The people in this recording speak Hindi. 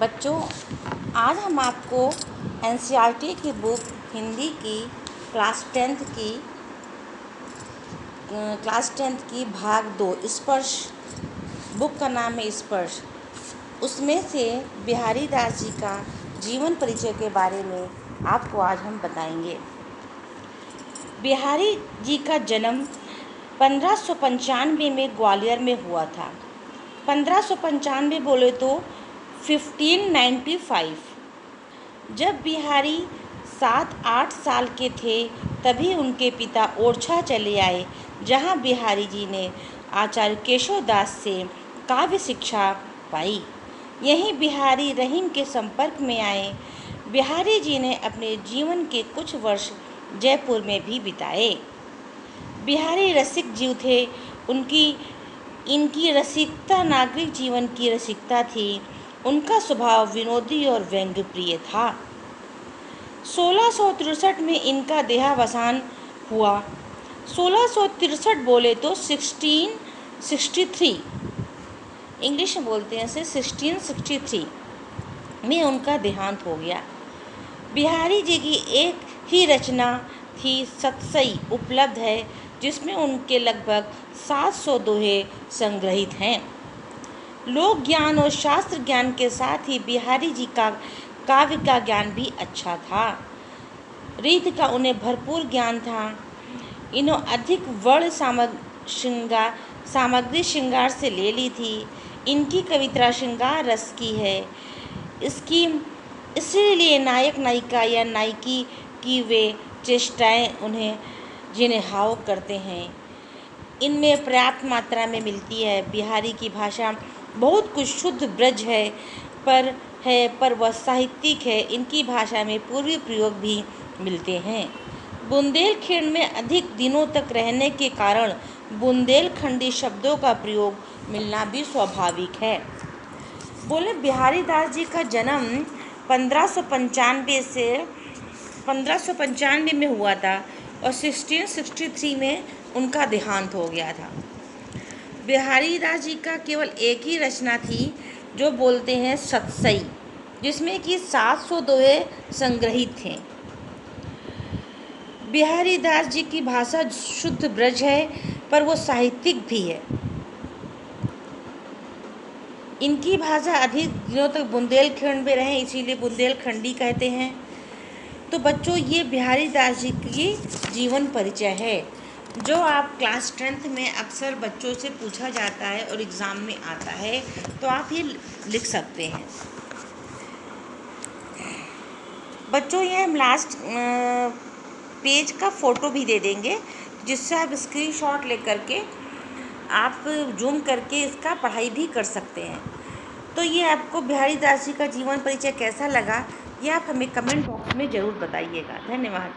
बच्चों, आज हम आपको एनसीईआरटी की बुक हिंदी की क्लास टेंथ की भाग 2 स्पर्श, बुक का नाम है स्पर्श। उसमें से बिहारी दास जी का जीवन परिचय के बारे में आपको आज हम बताएंगे। बिहारी जी का जन्म 1595 में ग्वालियर में हुआ था। 1595 बोले तो 1595। जब बिहारी 7-8 साल के थे तभी उनके पिता ओरछा चले आए, जहां बिहारी जी ने आचार्य केशव दास से काव्य शिक्षा पाई। यहीं बिहारी रहीम के संपर्क में आए। बिहारी जी ने अपने जीवन के कुछ वर्ष जयपुर में भी बिताए। बिहारी रसिक जीव थे। इनकी रसिकता नागरिक जीवन की रसिकता थी। उनका स्वभाव विनोदी और व्यंग्यप्रिय था। 1663 में इनका देहावसान हुआ। 1663 बोले तो 1663, इंग्लिश में बोलते हैं इसे 1663 में उनका देहांत हो गया। बिहारी जी की एक ही रचना थी सतसई उपलब्ध है, जिसमें उनके लगभग 700 दोहे संग्रहित हैं। लोक ज्ञान और शास्त्र ज्ञान के साथ ही बिहारी जी का काव्य का ज्ञान भी अच्छा था। रीति का उन्हें भरपूर ज्ञान था। इन्होंने अधिक वर्ण सामग्री श्रृंगार से ले ली थी। इनकी कविता श्रृंगार रस की है। इसलिए नायक नायिका या नायिकी की वे चेष्टाएं जिन्हें हाव करते हैं, इनमें पर्याप्त मात्रा में मिलती है। बिहारी की भाषा बहुत कुछ शुद्ध ब्रज है, पर वह साहित्यिक है। इनकी भाषा में पूर्वी प्रयोग भी मिलते हैं। बुंदेलखंड में अधिक दिनों तक रहने के कारण बुंदेलखंडी शब्दों का प्रयोग मिलना भी स्वाभाविक है। बोले बिहारी दास जी का जन्म 1595 में हुआ था और 1663 में उनका देहांत हो गया था। बिहारी दास जी का केवल एक ही रचना थी जो बोलते हैं सतसई, जिसमें कि 700 दोहे संग्रहित थे। बिहारी दास जी की भाषा शुद्ध ब्रज है, पर वो साहित्यिक भी है। इनकी भाषा अधिक दिनों तक बुंदेलखंड में रहे, इसीलिए बुंदेलखंडी कहते हैं। तो बच्चों, ये बिहारी दास जी की जीवन परिचय है, जो आप क्लास 10th में अक्सर बच्चों से पूछा जाता है और एग्ज़ाम में आता है, तो आप ये लिख सकते हैं। बच्चों, ये हम लास्ट पेज का फ़ोटो भी दे देंगे, जिससे आप स्क्रीनशॉट लेकर के आप जूम करके इसका पढ़ाई भी कर सकते हैं। तो ये आपको बिहारी दास जी का जीवन परिचय कैसा लगा, ये आप हमें कमेंट बॉक्स में ज़रूर बताइएगा। धन्यवाद।